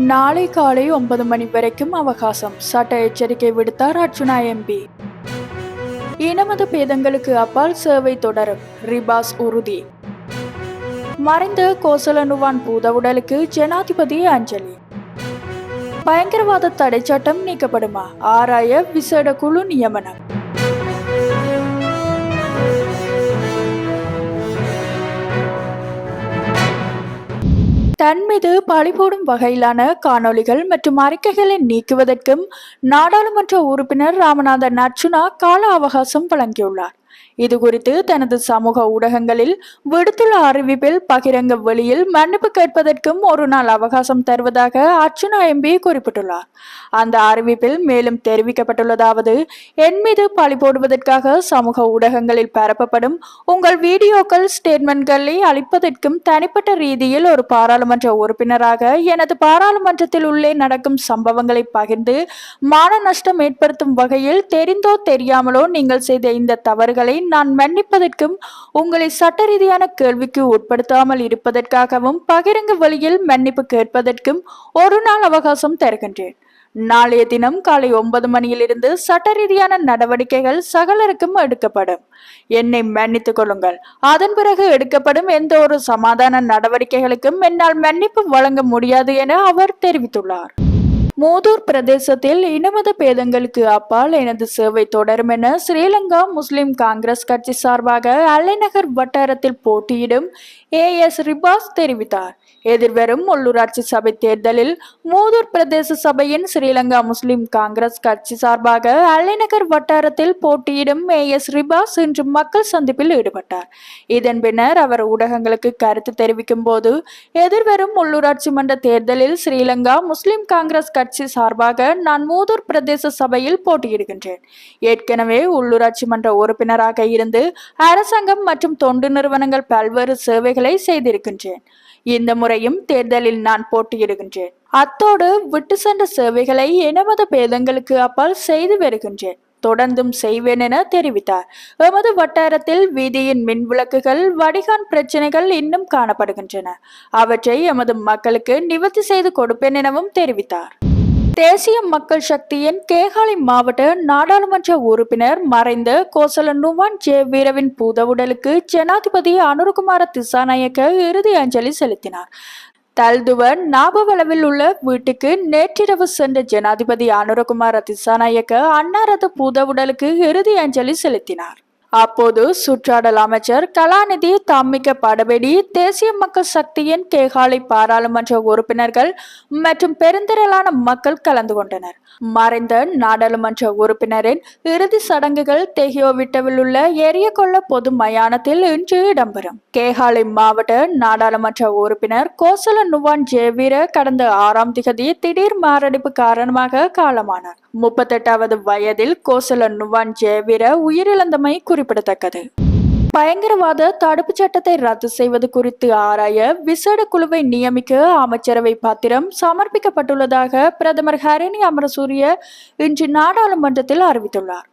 நாளை காலை 9 மணி வரைக்கும் அவகாசம், சட்ட எச்சரிக்கை விடுத்தார் அர்ச்சுனா எம்பி. இனமத பேதங்களுக்கு அப்பால் சேவை தொடரும், ரிபாஸ் உறுதி. மறைந்த கோசலனுவான் பூதவுடலுக்கு ஜனாதிபதி அஞ்சலி. பயங்கரவாத தடை சட்டம் நீக்கப்படுமா, ஆராய விசேட குழு நியமனம். தன் மீது பழி போடும் வகையிலான காணொளிகள் மற்றும் அறிக்கைகளை நீக்குவதற்கும் நாடாளுமன்ற உறுப்பினர் ராமநாதன் அர்ச்சுனா கால அவகாசம் வழங்கியுள்ளார். இது குறித்து தனது சமூக ஊடகங்களில் விடுத்துள்ள அறிவிப்பில் பகிரங்க வெளியில் மன்னிப்பு கேட்பதற்கும் ஒரு நாள் அவகாசம் தருவதாக அர்ச்சுனா எம்பி குறிப்பிட்டுள்ளார். அந்த அறிவிப்பில் மேலும் தெரிவிக்கப்பட்டுள்ளதாவது: என் மீது பழி போடுவதற்காக சமூக ஊடகங்களில் பரப்பப்படும் உங்கள் வீடியோக்கள், ஸ்டேட்மெண்ட்களை அளிப்பதற்கும் தனிப்பட்ட ரீதியில் ஒரு பாராளுமன்ற உறுப்பினராக எனது பாராளுமன்றத்தில் உள்ளே நடக்கும் சம்பவங்களை பகிர்ந்து மான நஷ்டம் ஏற்படுத்தும் வகையில் தெரிந்தோ தெரியாமலோ நீங்கள் செய்த இந்த தவறுகளை நான் மன்னிப்பதற்கும் உங்களை சட்ட ரீதியான கேள்விக்கு உட்படுத்தாமல் இருப்பதற்காகவும் பகிரங்க வழியில் மன்னிப்பு கேட்பதற்கும் ஒரு நாள் அவகாசம் தருகின்றேன். நாளைய தினம் காலை 9 மணியிலிருந்து சட்ட ரீதியான நடவடிக்கைகள் சகலருக்கும் எடுக்கப்படும். என்னை மன்னித்துக் கொள்ளுங்கள். அதன் பிறகு எடுக்கப்படும் எந்த ஒரு சமாதான நடவடிக்கைகளுக்கும் என்னால் மன்னிப்பு வழங்க முடியாது என அவர் தெரிவித்துள்ளார். மூதூர் பிரதேசத்தில் இனமத பேதங்களுக்கு அப்பால் எனது சேவை தொடரும் என ஸ்ரீலங்கா முஸ்லிம் காங்கிரஸ் கட்சி சார்பாக அலைநகர் வட்டாரத்தில் போட்டியிடும் AS ரிபாஸ் தெரிவித்தார். எதிர்வரும் உள்ளூராட்சி சபை தேர்தலில் மூதூர் பிரதேச சபையின் ஸ்ரீலங்கா முஸ்லிம் காங்கிரஸ் கட்சி சார்பாக அலைநகர் வட்டாரத்தில் போட்டியிடும் AS ரிபாஸ் இன்று மக்கள் சந்திப்பில் ஈடுபட்டார். இதன் பின்னர் அவர் ஊடகங்களுக்கு கருத்து தெரிவிக்கும் போது, எதிர்வரும் உள்ளூராட்சி மன்ற தேர்தலில் ஸ்ரீலங்கா முஸ்லிம் காங்கிரஸ் கட்சி சார்பாக நான் மூதூர் பிரதேச சபையில் போட்டியிடுகின்றேன். ஏற்கனவே உள்ளூராட்சி மன்ற உறுப்பினராக இருந்து அரசாங்கம் மற்றும் தொண்டு நிறுவனங்கள் பல்வேறு சேவைகளை செய்திருக்கின்றேன். இந்த முறையும் தேர்தலில் நான் போட்டியிடுகின்றேன். அத்தோடு விட்டு சென்ற சேவைகளை இனமத பேதங்களுக்கு அப்பால் செய்து வருகின்றேன், தொடர்ந்தும் செய்வேன் என தெரிவித்தார். எமது வட்டாரத்தில் வீதியின் மின் விளக்குகள், வடிகான் பிரச்சனைகள் இன்னும் காணப்படுகின்றன. அவற்றை எமது மக்களுக்கு நிவர்த்தி செய்து கொடுப்பேன் எனவும் தெரிவித்தார். தேசிய மக்கள் சக்தியின் கேகாலை மாவட்ட நாடாளுமன்ற உறுப்பினர் மறைந்த கோசலனுவான் ஜெயவீரவின் பூதவுடலுக்கு ஜனாதிபதி அனுரகுமார திசாநாயக்க இறுதி அஞ்சலி செலுத்தினார். தல்துவ நாபவளவில் உள்ள வீட்டுக்கு நேற்றிரவு சென்ற ஜனாதிபதி அனுரகுமார திசாநாயக்க அன்னாரது பூதவுடலுக்கு இறுதி அஞ்சலி செலுத்தினார். அப்போது சுற்றாடல் அமைச்சர் கலாநிதி தாமிக்க படபெடி, தேசிய மக்கள் சக்தியின் கேகாலை பாராளுமன்ற உறுப்பினர்கள் மற்றும் பெருந்திரளான மக்கள் கலந்து கொண்டனர். மறைந்த நாடாளுமன்ற உறுப்பினரின் இறுதி சடங்குகள் தெஹியோவிட்டவில் உள்ள எரியகொள்ள பொது மயானத்தில் இன்று இடம்பெறும். கேகாலை மாவட்ட நாடாளுமன்ற உறுப்பினர் கோசலனுவான் ஜெயவீர கடந்த 6ஆம் திகதி திடீர் மாரடைப்பு காரணமாக காலமானார். 38வது வயதில் கோசலனுவான் ஜெயவீர உயிரிழந்தமை குறிப்பிடத்தக்கது. பயங்கரவாத தடுப்பு சட்டத்தை ரத்து செய்வது குறித்து ஆராய விசேட குழுவை நியமிக்க அமைச்சரவை பத்திரம் சமர்ப்பிக்கப்பட்டுள்ளதாக பிரதமர் ஹரணி அமரசூரிய இன்று நாடாளுமன்றத்தில் அறிவித்துள்ளார்.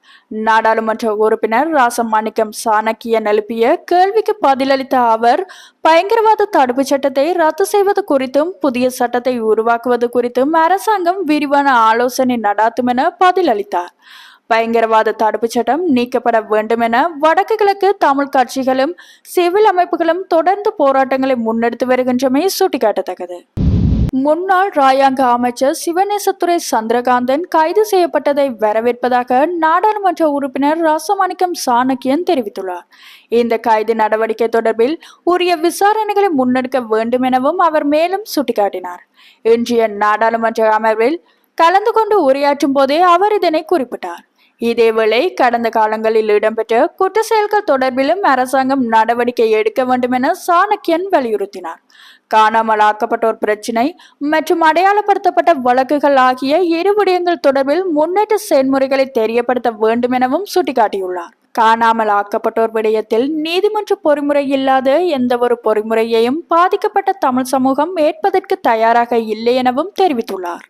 நாடாளுமன்ற உறுப்பினர் ராசமாணிக்கம் சாணக்கியன் எழுப்பிய கேள்விக்கு பதிலளித்த அவர், பயங்கரவாத தடுப்பு சட்டத்தை ரத்து செய்வது குறித்தும் புதிய சட்டத்தை உருவாக்குவது குறித்தும் அரசாங்கம் விரிவான ஆலோசனை நடாத்தும் என பதிலளித்தார். பயங்கரவாத தடுப்பு சட்டம் நீக்கப்பட வேண்டும் என வடக்கு கிழக்கு தமிழ் கட்சிகளும் சிவில் அமைப்புகளும் தொடர்ந்து போராட்டங்களை முன்னெடுத்து வருகின்றமை சுட்டிக்காட்டத்தக்கது. முன்னாள் ராயாங்க அமைச்சர் சிவநேசத்துறை சந்திரகாந்தன் கைது செய்யப்பட்டதை வரவேற்பதாக நாடாளுமன்ற உறுப்பினர் ராசமாணிக்கம் சாணக்கியன் தெரிவித்துள்ளார். இந்த கைது நடவடிக்கை தொடர்பில் உரிய விசாரணைகளை முன்னெடுக்க வேண்டும் எனவும் அவர் மேலும் சுட்டிக்காட்டினார். இன்றைய நாடாளுமன்ற அமர்வில் கலந்து கொண்டு உரையாற்றும் போதே அவர் இதனை குறிப்பிட்டார். இதேவேளை கடந்த காலங்களில் இடம்பெற்ற குற்ற செயல்கள் தொடர்பிலும் அரசாங்கம் நடவடிக்கை எடுக்க வேண்டும் என சாணக்கியன் வலியுறுத்தினார். காணாமல் ஆக்கப்பட்டோர் பிரச்சினை மற்றும் அடையாளப்படுத்தப்பட்ட வழக்குகள் ஆகிய இரு விடயங்கள் தொடர்பில் முன்னேற்ற செயல்முறைகளை தெரியப்படுத்த வேண்டும் எனவும் சுட்டிக்காட்டியுள்ளார். காணாமல் ஆக்கப்பட்டோர் விடயத்தில் நீதிமன்ற பொறிமுறை இல்லாத எந்த ஒரு பொறிமுறையையும் பாதிக்கப்பட்ட தமிழ் சமூகம் ஏற்பதற்கு தயாராக இல்லை எனவும் தெரிவித்துள்ளார்.